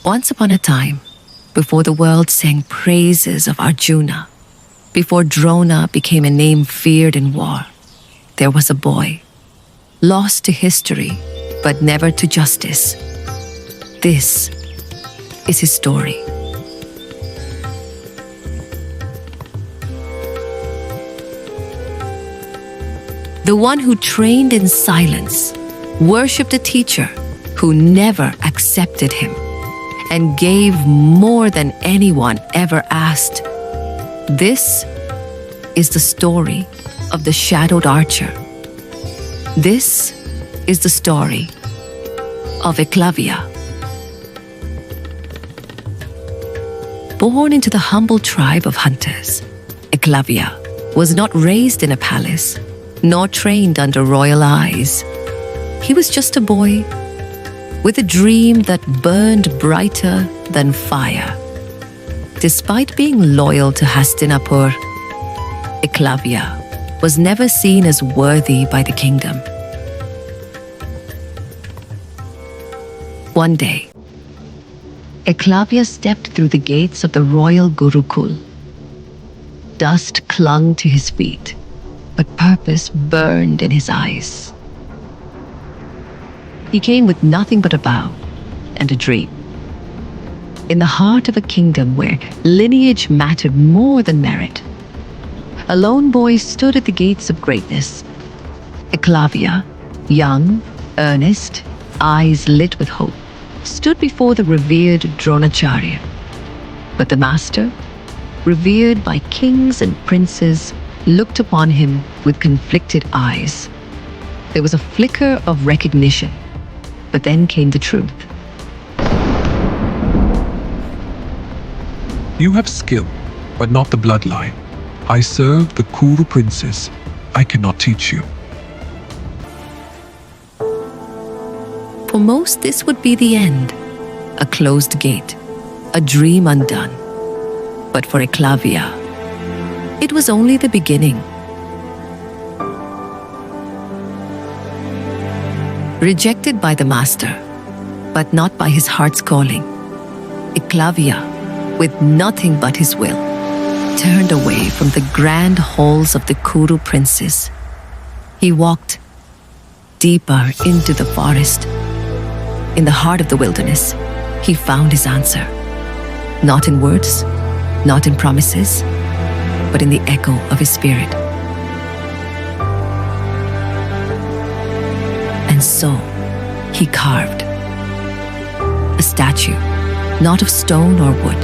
Once upon a time, before the world sang praises of Arjuna, before Drona became a name feared in war, there was a boy, lost to history, but never to justice. This is his story. The one who trained in silence, worshipped a teacher who never accepted him, and gave more than anyone ever asked. This is the story of the shadowed archer. This is the story of Eklavya. Born into the humble tribe of hunters, Eklavya was not raised in a palace, nor trained under royal eyes. He was just a boy with a dream that burned brighter than fire. Despite being loyal to Hastinapur, Eklavya was never seen as worthy by the kingdom. One day, Eklavya stepped through the gates of the royal Gurukul. Dust clung to his feet, but purpose burned in his eyes. He came with nothing but a vow and a dream. In the heart of a kingdom where lineage mattered more than merit, a lone boy stood at the gates of greatness. Eklavya, young, earnest, eyes lit with hope, stood before the revered Dronacharya. But the master, revered by kings and princes, looked upon him with conflicted eyes. There was a flicker of recognition, but then came the truth. You have skill, but not the bloodline. I serve the Kuru princess. I cannot teach you. For most, this would be the end. A closed gate, a dream undone. But for Eklavya, it was only the beginning. Rejected by the master, but not by his heart's calling, Eklavya, with nothing but his will, turned away from the grand halls of the Kuru princes. He walked deeper into the forest. In the heart of the wilderness, he found his answer. Not in words, not in promises, but in the echo of his spirit. And so, he carved a statue, not of stone or wood,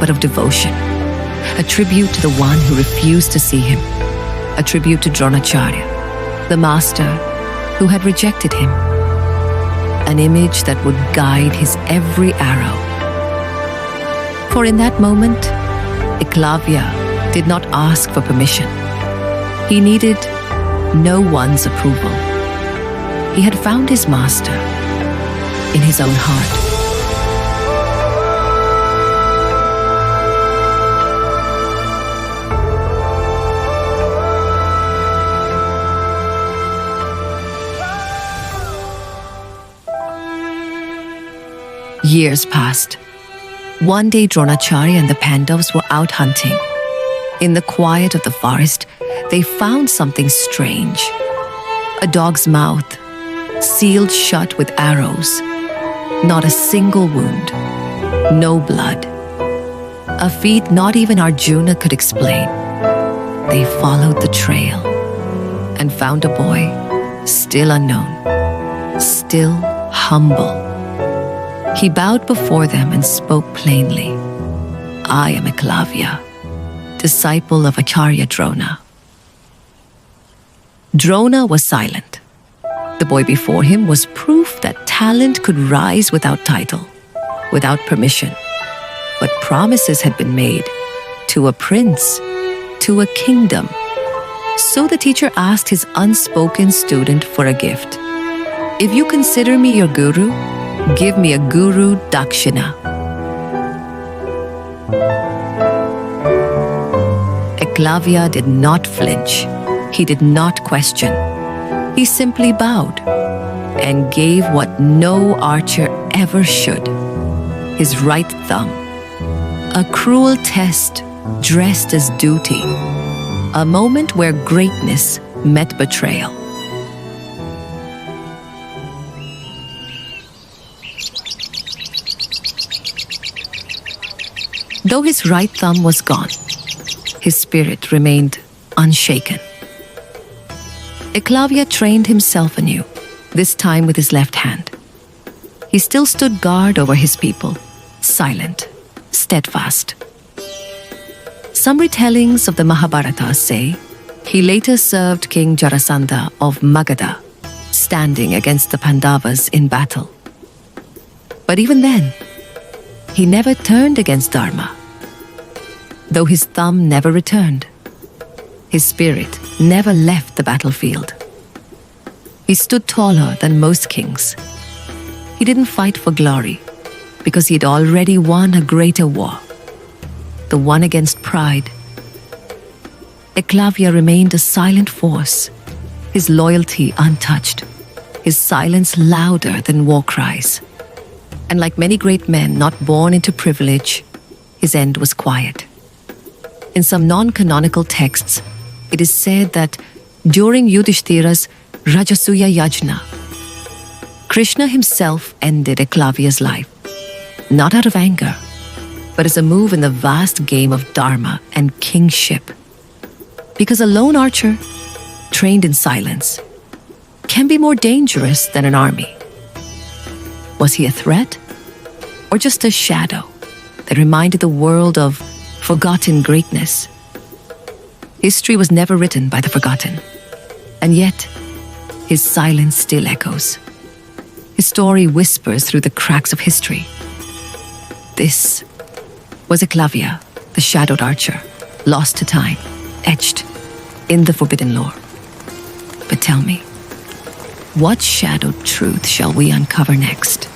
but of devotion, a tribute to the one who refused to see him, a tribute to Dronacharya, the master who had rejected him, an image that would guide his every arrow. For in that moment, Eklavya did not ask for permission. He needed no one's approval. He had found his master in his own heart. Years passed. One day, Dronacharya and the Pandavas were out hunting. In the quiet of the forest, they found something strange. A dog's mouth, sealed shut with arrows. Not a single wound. No blood. A feat not even Arjuna could explain. They followed the trail and found a boy, still unknown, still humble. He bowed before them and spoke plainly. I am Eklavya, disciple of Acharya Drona. Drona was silent. The boy before him was proof that talent could rise without title, without permission. But promises had been made to a prince, to a kingdom. So the teacher asked his unspoken student for a gift. If you consider me your guru, give me a guru Dakshina. Eklavya did not flinch. He did not question. He simply bowed and gave what no archer ever should, his right thumb. A cruel test dressed as duty. A moment where greatness met betrayal. Though his right thumb was gone, his spirit remained unshaken. Eklavya trained himself anew, this time with his left hand. He still stood guard over his people, silent, steadfast. Some retellings of the Mahabharata say he later served King Jarasandha of Magadha, standing against the Pandavas in battle. But even then, he never turned against Dharma. Though his thumb never returned, his spirit never left the battlefield. He stood taller than most kings. He didn't fight for glory, because he'd already won a greater war, the one against pride. Eklavya remained a silent force, his loyalty untouched, his silence louder than war cries. And like many great men not born into privilege, his end was quiet. In some non-canonical texts, it is said that during Yudhishthira's Rajasuya Yajna, Krishna himself ended Eklavya's life, not out of anger, but as a move in the vast game of Dharma and kingship. Because a lone archer, trained in silence, can be more dangerous than an army. Was he a threat, or just a shadow that reminded the world of forgotten greatness? History was never written by the forgotten, and yet his silence still echoes. His story whispers through the cracks of history. This was Eklavya, the shadowed archer, lost to time, etched in the forbidden lore. But tell me, what shadowed truth shall we uncover next?